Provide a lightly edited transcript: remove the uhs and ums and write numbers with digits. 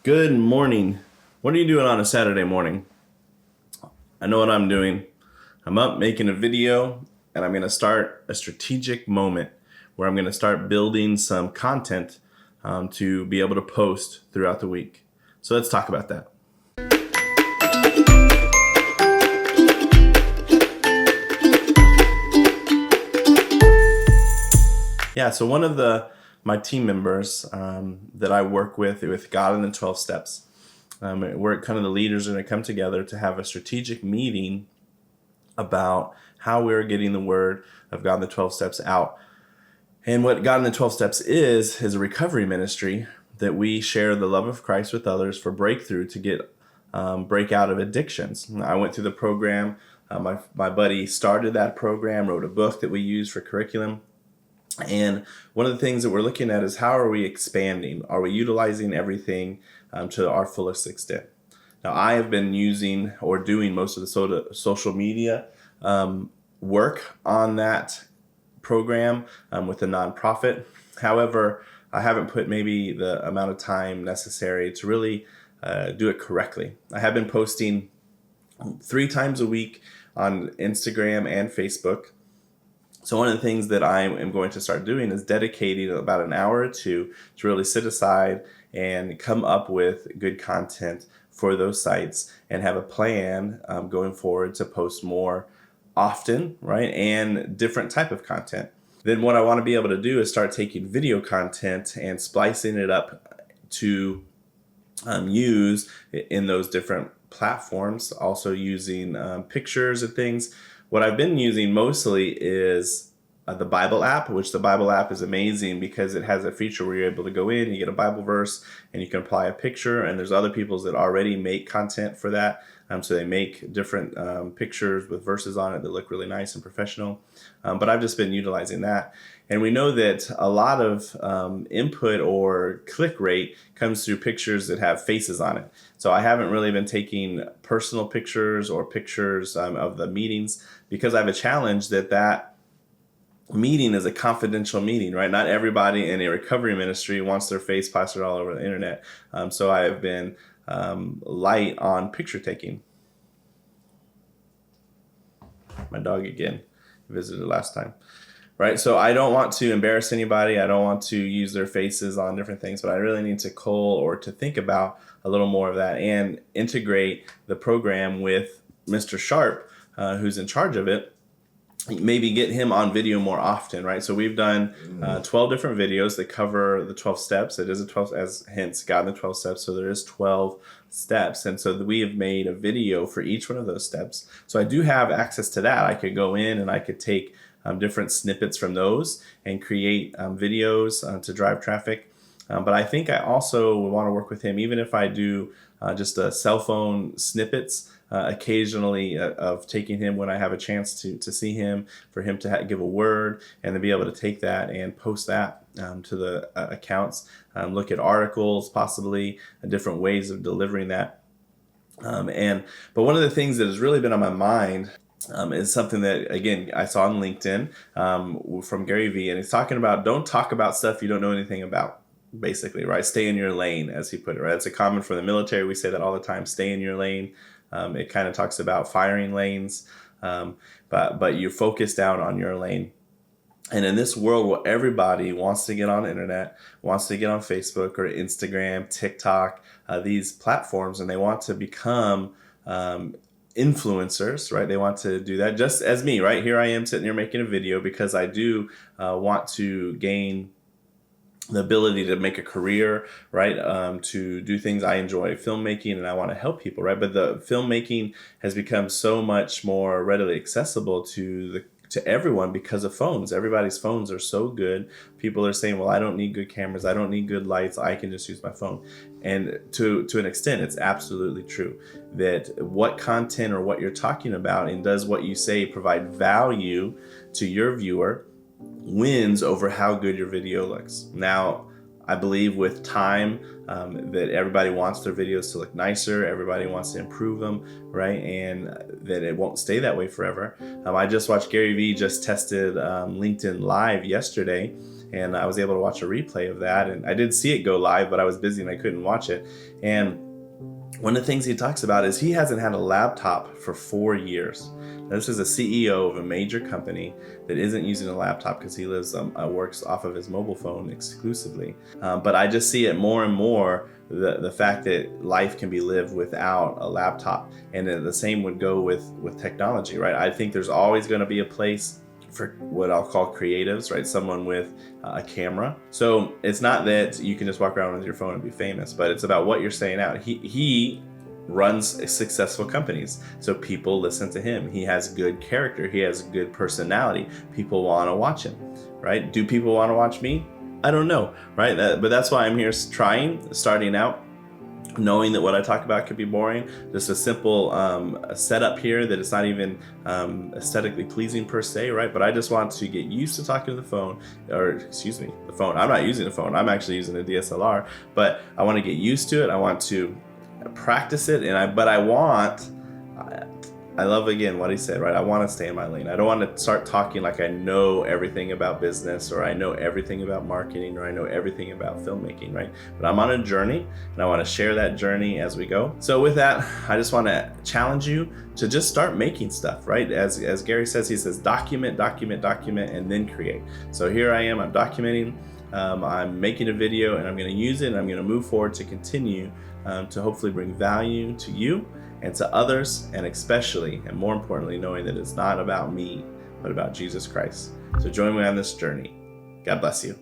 Good morning. What are you doing on a Saturday morning? I know what I'm doing. I'm up making a video and I'm going to start a strategic moment where I'm going to start building some content to be able to post throughout the week. So let's talk about that. Yeah, so one of my team members that I work with God in the 12 Steps, we're kind of the leaders are going to come together to have a strategic meeting about how we're getting the word of God in the 12 Steps out. And what God in the 12 Steps is a recovery ministry that we share the love of Christ with others for breakthrough to get break out of addictions. I went through the program. My buddy started that program, wrote a book that we use for curriculum. And one of the things that we're looking at is how are we expanding? Are we utilizing everything to our fullest extent? Now, I have been using or doing most of the social media work on that program with a nonprofit. However, I haven't put maybe the amount of time necessary to really do it correctly. I have been posting 3 times a week on Instagram and Facebook. So one of the things that I am going to start doing is dedicating about an hour or two to really sit aside and come up with good content for those sites and have a plan going forward to post more often, right? And different type of content. Then what I want to be able to do is start taking video content and splicing it up to use in those different platforms, also using pictures and things. What I've been using mostly is the Bible app, which the Bible app is amazing because it has a feature where you're able to go in, you get a Bible verse, and you can apply a picture. And there's other people that already make content for that. So they make different pictures with verses on it that look really nice and professional. But I've just been utilizing that. And we know that a lot of input or click rate comes through pictures that have faces on it. So I haven't really been taking personal pictures or pictures of the meetings because I have a challenge that meeting is a confidential meeting, right? Not everybody in a recovery ministry wants their face plastered all over the internet. So I have been light on picture taking. My dog again visited last time. Right, so I don't want to embarrass anybody. I don't want to use their faces on different things, but I really need to cull or to think about a little more of that and integrate the program with Mr. Sharp, who's in charge of it. Maybe get him on video more often, right? So we've done 12 different videos that cover the 12 steps. It is a 12, as hence God in the 12 steps. So there is 12 steps. And so we have made a video for each one of those steps. So I do have access to that. I could go in and I could take different snippets from those and create videos to drive traffic. But I think I also would want to work with him, even if I do just cell phone snippets occasionally of taking him when I have a chance to see him, for him to give a word and to be able to take that and post that to the accounts, look at articles, possibly different ways of delivering that. But one of the things that has really been on my mind is something that, again, I saw on LinkedIn from Gary Vee, and he's talking about don't talk about stuff you don't know anything about, basically, right? Stay in your lane, as he put it, right? It's a common for the military. We say that all the time, stay in your lane. It kind of talks about firing lanes, but you focus down on your lane. And in this world where everybody wants to get on the internet, wants to get on Facebook or Instagram, TikTok, these platforms, and they want to become influencers, right? They want to do that just as me, right? Here I am sitting here making a video because I do want to gain the ability to make a career, right? To do things I enjoy, filmmaking, and I want to help people, right? But the filmmaking has become so much more readily accessible to everyone because of phones. Everybody's phones are so good. People are saying, well, I don't need good cameras. I don't need good lights. I can just use my phone. And to an extent, it's absolutely true that what content or what you're talking about and does what you say provide value to your viewer wins over how good your video looks. Now, I believe with time that everybody wants their videos to look nicer. Everybody wants to improve them, right? And that it won't stay that way forever. I just watched Gary Vee just tested LinkedIn Live yesterday, And I was able to watch a replay of that, and I did see it go live, but I was busy and I couldn't watch it. And one of the things he talks about is he hasn't had a laptop for 4 years. Now, this is a CEO of a major company that isn't using a laptop because he works off of his mobile phone exclusively. But I just see it more and more, the fact that life can be lived without a laptop. And then the same would go with technology, right? I think there's always going to be a place for what I'll call creatives, right? Someone with a camera. So it's not that you can just walk around with your phone and be famous, but it's about what you're saying out. He runs successful companies, so people listen to him. He has good character. He has good personality. People want to watch him, right? Do people want to watch me? I don't know, right? But that's why I'm here starting out, knowing that what I talk about could be boring. Just a simple setup here that it's not even aesthetically pleasing per se, right? But I just want to get used to talking to the phone, the phone. I'm not using the phone. I'm actually using a DSLR, but I want to get used to it. I want to practice it, I love, again, what he said, right? I want to stay in my lane. I don't want to start talking like I know everything about business, or I know everything about marketing, or I know everything about filmmaking, right? But I'm on a journey, and I want to share that journey as we go. So with that, I just want to challenge you to just start making stuff, right? As Gary says, he says, document, and then create. So here I am, I'm documenting, I'm making a video, and I'm going to use it, and I'm going to move forward to continue to hopefully bring value to you and to others, and especially, and more importantly, knowing that it's not about me, but about Jesus Christ. So join me on this journey. God bless you.